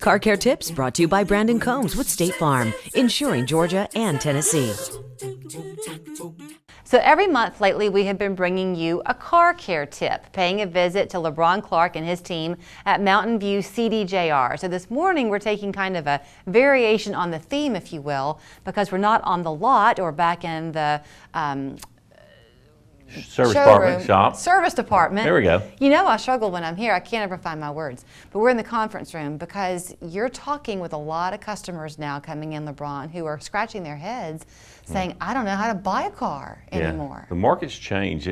Car Care Tips brought to you by Brandon Combs with State Farm, insuring Georgia and Tennessee. So every month lately, we have been bringing you a car care tip, paying a visit to LeBron Clark and his team at Mountain View CDJR. So this morning, we're taking kind of a variation on the theme, if you will, because we're not on the lot or back in the Service department shop. Service department. There we go. You know I struggle when I'm here. I can't ever find my words. But we're in the conference room because you're talking with a lot of customers now coming in, LeBron, who are scratching their heads saying, I don't know how to buy a car anymore. The market's changed.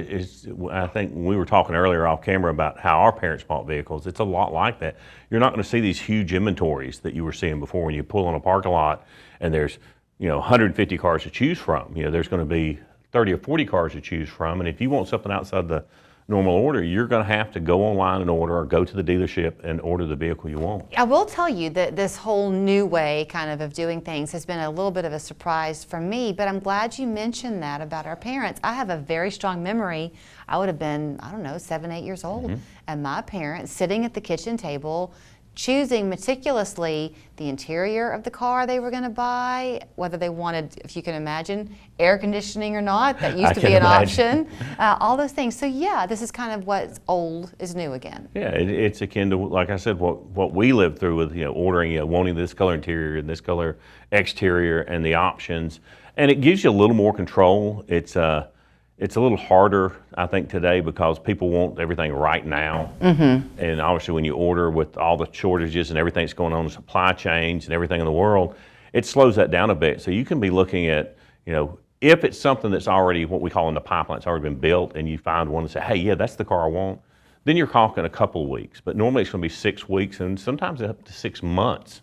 I think we were talking earlier off camera about how our parents bought vehicles. It's a lot like that. You're not going to see these huge inventories that you were seeing before when you pull in a parking lot and there's 150 cars to choose from. There's going to be 30 or 40 cars to choose from, and if you want something outside the normal order, you're going to have to go online and order or go to the dealership and order the vehicle you want. I will tell you that this whole new way of doing things has been a little bit of a surprise for me, but I'm glad you mentioned that about our parents. I have a very strong memory. I would have been, 7, 8 years old, and my parents sitting at the kitchen table choosing meticulously the interior of the car they were going to buy, whether they wanted, if you can imagine, air conditioning or not. That used to be an option. All those things. So yeah, this is kind of what's old is new again. Yeah, it's akin to, like I said, what we lived through with ordering, wanting this color interior and this color exterior and the options, and it gives you a little more control. It's a little harder, I think, today because people want everything right now. And obviously when you order with all the shortages and everything that's going on in the supply chains and everything in the world, it slows that down a bit. So you can be looking at, if it's something that's already what we call in the pipeline, it's already been built, and you find one and say, hey, yeah, that's the car I want, then you're talking a couple of weeks. But normally it's going to be 6 weeks and sometimes up to 6 months.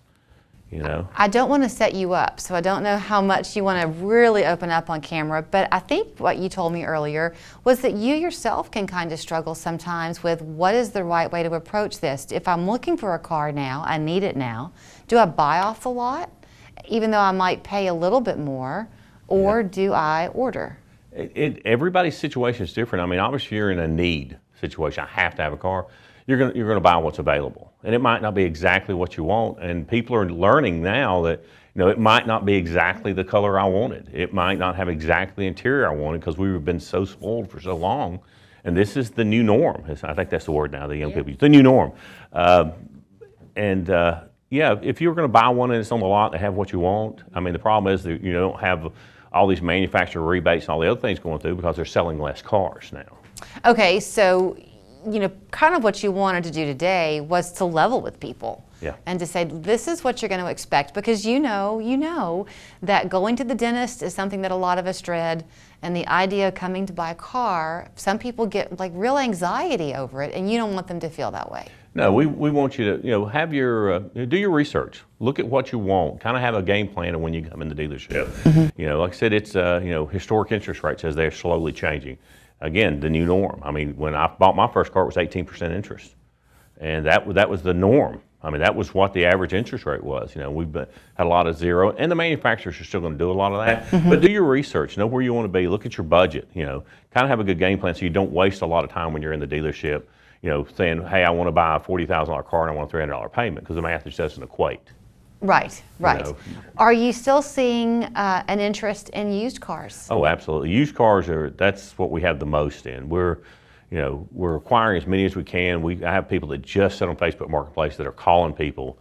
I don't want to set you up, so I don't know how much you want to really open up on camera, but I think what you told me earlier was that you yourself can kind of struggle sometimes with what is the right way to approach this. If I'm looking for a car now, I need it now, do I buy off the lot, even though I might pay a little bit more, or do I order? Everybody's situation is different. I mean, obviously you're in a need situation. I have to have a car. You're going to buy what's available, and it might not be exactly what you want. And people are learning now that it might not be exactly the color I wanted. It might not have exactly the interior I wanted because we've been so spoiled for so long. And this is the new norm. I think that's the word now. The young people use the new norm. If you're going to buy one and it's on the lot and have what you want, I mean, the problem is that you don't have all these manufacturer rebates and all the other things going through because they're selling less cars now. Okay, so kind of what you wanted to do today was to level with people and to say, this is what you're going to expect, because you know that going to the dentist is something that a lot of us dread, and the idea of coming to buy a car, some people get like real anxiety over it, and you don't want them to feel that way. No, we want you to have your do your research, look at what you want, kind of have a game plan of when you come in the dealership. Like I said, it's historic interest rates as they're slowly changing. Again, the new norm. I mean, when I bought my first car, it was 18% interest, and that was the norm. I mean, that was what the average interest rate was. We've had a lot of zero, and the manufacturers are still going to do a lot of that. But do your research, know where you want to be, look at your budget. Kind of have a good game plan so you don't waste a lot of time when you're in the dealership. Saying, hey, I want to buy a $40,000 car and I want a $300 payment, because the math just doesn't equate. Right. Are you still seeing an interest in used cars? Oh, absolutely. Used cars that's what we have the most in. We're acquiring as many as we can. I have people that just sit on Facebook Marketplace that are calling people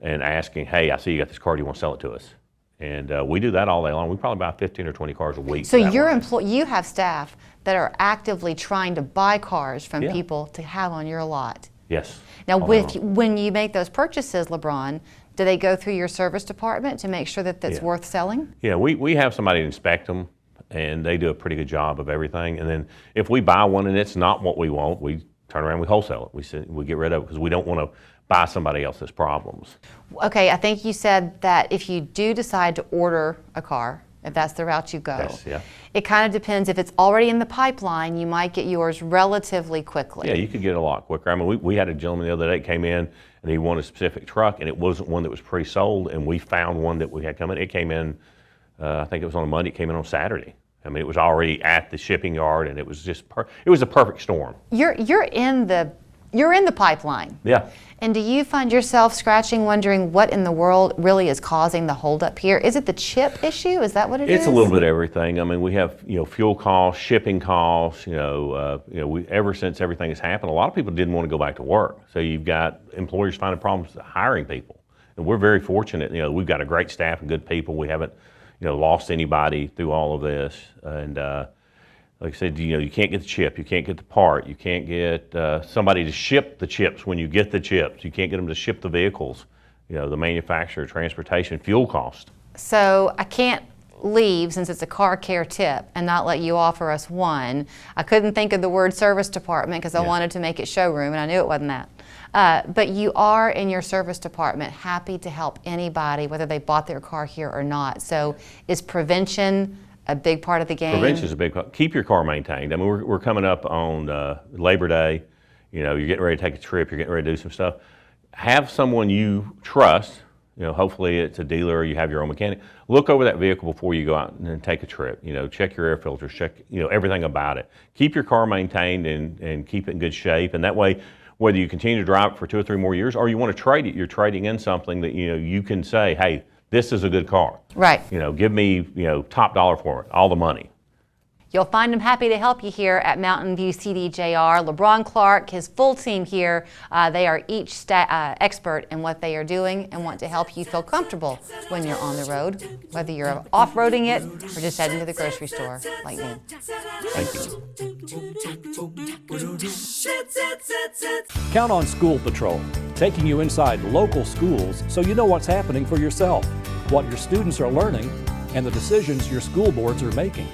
and asking, hey, I see you got this car, do you want to sell it to us? And we do that all day long. We probably buy 15 or 20 cars a week. So you have staff that are actively trying to buy cars from people to have on your lot. Yes. Now, when you make those purchases, LeBron, do they go through your service department to make sure that that's worth selling? Yeah, we have somebody inspect them, and they do a pretty good job of everything. And then if we buy one and it's not what we want, we turn around and we wholesale it. We get rid of it because we don't want to buy somebody else's problems. Okay, I think you said that if you do decide to order a car, if that's the route you go, it kind of depends. If it's already in the pipeline, you might get yours relatively quickly. Yeah, you could get it a lot quicker. I mean, we had a gentleman the other day came in and he wanted a specific truck, and it wasn't one that was pre-sold, and we found one that we had come in. It came in, I think it was on a Monday, it came in on Saturday. I mean, it was already at the shipping yard, and it was just it was a perfect storm. You're in the You're in the pipeline. Yeah. And do you find yourself scratching, wondering what in the world really is causing the holdup here? Is it the chip issue? Is that what it is? It's a little bit of everything. I mean, we have fuel costs, shipping costs. Ever since everything has happened, a lot of people didn't want to go back to work. So you've got employers finding problems hiring people, and we're very fortunate. We've got a great staff and good people. We haven't lost anybody through all of this. And like I said, you can't get the chip, you can't get the part, you can't get somebody to ship the chips when you get the chips. You can't get them to ship the vehicles, the manufacturer, transportation, fuel cost. So I can't leave, since it's a car care tip, and not let you offer us one. I couldn't think of the word service department because I wanted to make it showroom, and I knew it wasn't that. But you are, in your service department, happy to help anybody, whether they bought their car here or not. So is prevention a big part of the game? Prevention is a big part. Keep your car maintained. I mean, we're coming up on Labor Day. You're getting ready to take a trip. You're getting ready to do some stuff. Have someone you trust. Hopefully it's a dealer or you have your own mechanic. Look over that vehicle before you go out and take a trip. Check your air filters. Check everything about it. Keep your car maintained and keep it in good shape. And that way, whether you continue to drive it for 2 or 3 more years or you want to trade it, you're trading in something that you can say, hey, this is a good car. Right. Give me, top dollar for it, all the money. You'll find them happy to help you here at Mountain View CDJR. LeBron Clark, his full team here, they are each expert in what they are doing and want to help you feel comfortable when you're on the road, whether you're off-roading it or just heading to the grocery store like me. Thank you. Count on School Patrol, taking you inside local schools so you know what's happening for yourself, what your students are learning, and the decisions your school boards are making.